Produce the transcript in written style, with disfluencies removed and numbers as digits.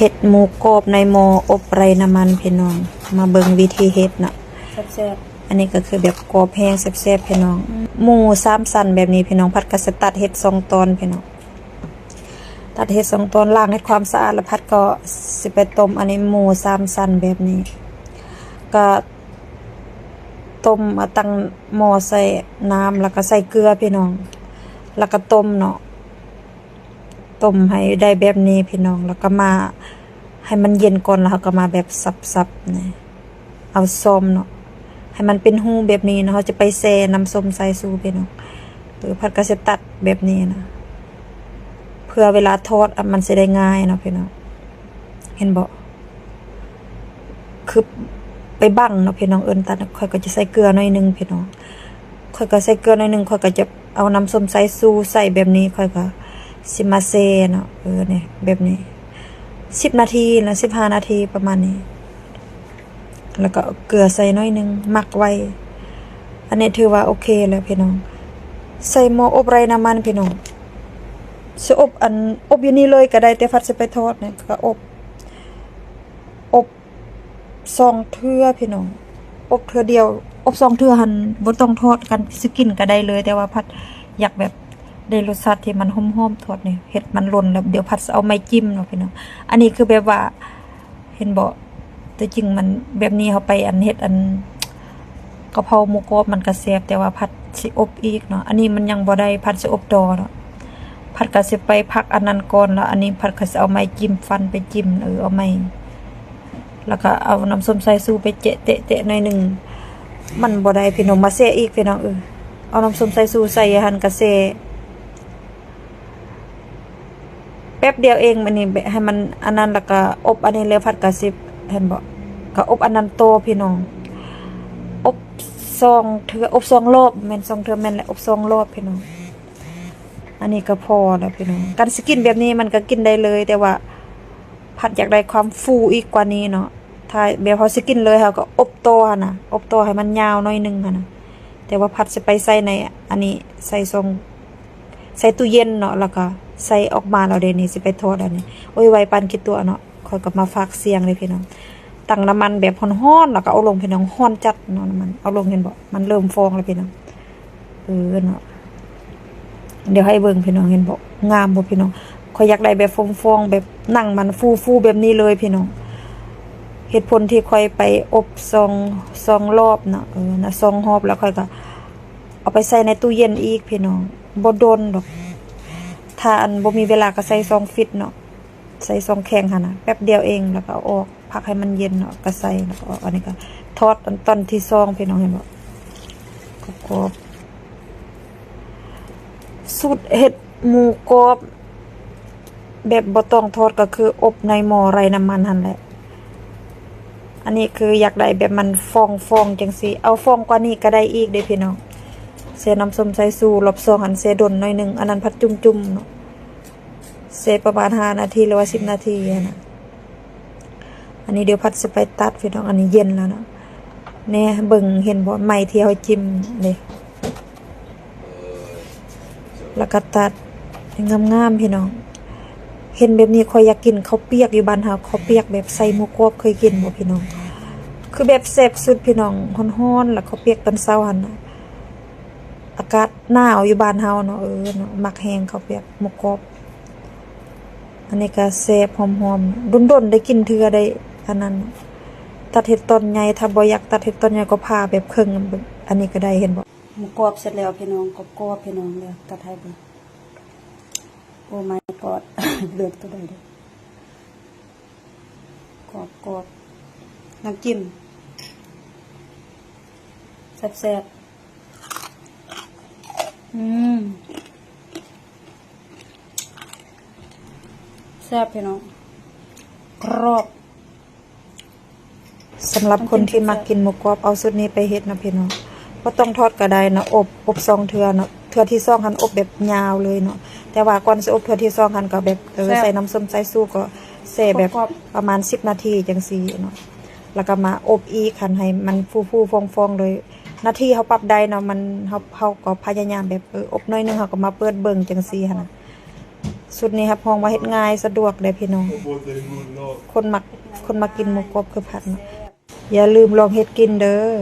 เห็ดหมูกรอบในหม้ออบไร้น้ำมันพี่น้องมาเบิ่งวิธีเฮ็ดเนาะแซ่บๆอันนี้ก็คือแบบกรอบแห้งแซ่บๆพี่น้องหมู3สั้นแบบนี้พี่น้องผัดกระสตัดเฮ็ด2ตอนพี่น้องตัดเฮ็ด2ตอนล้างให้ความสะอาดแล้วผัดก็สิไปต้มอันนี้หมู3สั้นแบบนี้ก็ต้มมาตั้งหม้อใส่น้ำแล้วก็ใส่เกลือพี่น้องแล้วก็ต้มเนาะต้มให้ได้แบบนี้พี่น้องแล้วก็มาให้มันเย็นก่อนแล้วก็มาแบบสับๆนี่เอาส้มเนาะให้มันเป็นหูแบบนี้เนาะเขาจะไปแช่น้ำส้มสายชูพี่น้องหรือผัดกระเสตัดแบบนี้นะเพื่อเวลาทอดมันจะได้ง่ายเนาะพี่น้องเห็นบ่คือไปบั่งเนาะพี่น้องตัดค่อยก็จะใส่เกลือหน่อยนึงพี่น้องค่อยก็ใส่เกลือหน่อยนึงค่อยก็จะเอาน้ำส้มสายชูใส่แบบนี้ค่อยก็สิมาเซเนาะเนี่ยแบบนี้10 นาทีหรือ15 นาทีประมาณนี้แล้วก็เกลือใส่น้อยนึงหมักไว้อันนี้ถือว่าโอเคแล้วพี่น้องใส่หม้ออบไร้น้ำมันพี่น้องสิอบอยู่นี่เลยก็ได้แต่ฟัดสิไปทอดเนี่ยก็อบ2 เทื่อพี่น้องอบเทื่อเดียวอบ2 เทื่อหั่นบ่ต้องทอดกันสิกินก็ได้เลยแต่ว่าพัดอยากแบบได้รสชาติที่มันหอมๆทอดนี่เห็ดมันหล่นแล้วเดี๋ยวพัดเอาไม้จิ้มเนาะพี่น้องอันนี้คือแบบว่าเห็นบ่แต่จริงมันแบบนี้เขาไปเฮ็ดกะเพราหมูกรอบมันก็แซ่บแต่ว่าพัดสิอบอีกเนาะอันนี้มันยังบ่ได้พัดสิอบดอเนาะพัดก็สิไปพักอันนั้นก่อนแล้วอันนี้พัดก็สิเอาไม้จิ้มฟันไปจิ้มเอาไม้แล้วก็เอาน้ำส้มสายชูไปเตะหน่อยนึงมันบ่ได้พี่น้องมาแซ่อีกพี่น้องเอาน้ำส้มสายชูใส่หั่นก็แซ่แป๊บเดียวเองมันนี่ให้มันอันนั้นแล้วก็อบอันนี้แล้วผัดกะสิเห็นบ่ก็อบอันนั้นโตพี่น้องอบ2 เทื่ออบ2 รอบแม่น2 เทื่อแม่นแหละอบ2 รอบพี่น้องอันนี้ก็พอแล้วพี่น้องการสิกินแบบนี้มันก็กินได้เลยแต่ว่าผัดอยากได้ความฟูอีกกว่านี้เนาะถ้าแบบเฮาสิกินเลยเฮาก็อบโตหั่นน่ะอบโตให้มันยาวหน่อยนึงหั่นน่ะแต่ว่าผัดสิไปใส่ในอันนี้ใส่ตู้เย็นเนาะแล้วก็ใส่ออกมาแล้วเดี๋ยวนี้สิไปทอดอันนี้โอ้ยไวปานคิดตัวเนาะค่อยก็มาฝากเสียงเลยพี่น้องตั้งน้ำมันแบบร้อนๆแล้วก็เอาลงพี่น้องร้อนจัดเนาะน้ำมันเอาลงเห็นบ่มันเริ่มฟองแล้วพี่น้องเนาะเดี๋ยวให้เบิ่งพี่น้องเห็นบ่งามบ่พี่น้องค่อยอยากได้แบบฟองๆแบบนั่งมันฟูๆแบบนี้เลยพี่น้องเหตุผลที่ค่อยไปอบ2 รอบเนาะนะ2 รอบแล้วค่อยก็เอาไปใส่ในตู้เย็นอีกพี่น้องบ่โดนดอกถ้าบ่มีเวลาก็ใส่2 ฟิตเนาะใส่2 แข็งหั่นน่ะแป๊บเดียวเองแล้วก็เอาออกพักให้มันเย็นเนาะก็ใส่แล้วก็อันนี้ก็ทอดตอนที่2พี่น้องเห็นบ่กรอบสูตรเห็ดหมูกรอบแบบบ่ต้องทอดก็คืออบในหม้อไร้น้ำมันหั่นแหละอันนี้คืออยากได้แบบมันฟองจังซี่เอาฟองกว่านี้ก็ได้อีกเด้พี่น้องเสน้ำส้มสายชูรอบ2หั่นเสดนหน่อยนึงอันนั้นผัดจุ่มๆเนาะเสประมาณ5 นาทีหรือว่า10 นาทีนะอันนี้เดี๋ยวผัดสิไปตัดพี่น้องอันนี้เย็นแล้วเนาะแน่เบิ่งเห็นบ่ไม้ที่เฮาจิ้มนี่แล้วก็ตัดงามๆพี่น้องเห็นแบบนี้ค่อยอยากกินข้าวเปียกอยู่บ้านเฮาข้าวเปียกแบบใส่หมูกรอบเคยกินบ่พี่น้องคือแบบแซ่บสุดพี่น้องร้อนๆแล้วข้าวเปียกตอนเช้าหั่นน่ะอากาศหนาวอยู่บ้านเฮาเนาะเนาะมักแห้งข้าวเปียกหมูกรอบอันนี้ก็แซ่บหอมๆดนๆได้กินเทื่อได้อันนั้นตัดเห็ดต้นใหญ่ถ้าบ่อยากตัดเห็ดต้นใหญ่ก็ผ่าแบบครึ่งอันนี้ก็ได้เห็นบ่หมูกรอบเสร็จแล้วพี่น้องกรอบๆพี่น้องแล้วตัดให้เบิ่งโอ้ my god เลือกตัวใดเด้กรอบน้ำจิ้มแซ่บแซ่บพี่น้องกรอบสำหรับคนที่มักกินหมูกรอบเอาสูตรนี้ไปเฮ็ดนะพี่น้องบ่ต้องทอดก็ได้นะอบ2 เทื่อเนาะเทื่อที่2หั่นอบแบบยาวเลยเนาะแต่ว่าก่อนสิอบเทื่อที่2หั่นก็แบบใส่น้ำส้มสายชูก็แซ่แบบประมาณ10 นาทีจังซี่เนาะแล้วก็มาอบอีกหั่นให้มันฟูๆฟองๆเลยนาทีเฮาปรับได้เนาะมันเฮาก็พยายามแบบอบน้อยนึงเฮาก็มาเปิดเบิ่งจังซี่หั่นน่ะ สุดนี้ครับพองว่าเฮ็ดง่ายสะดวกเด้อพี่น้อง คนมักกินหมูกรอบคือผัดเนาะอย่าลืมลองเฮ็ดกินเด้อ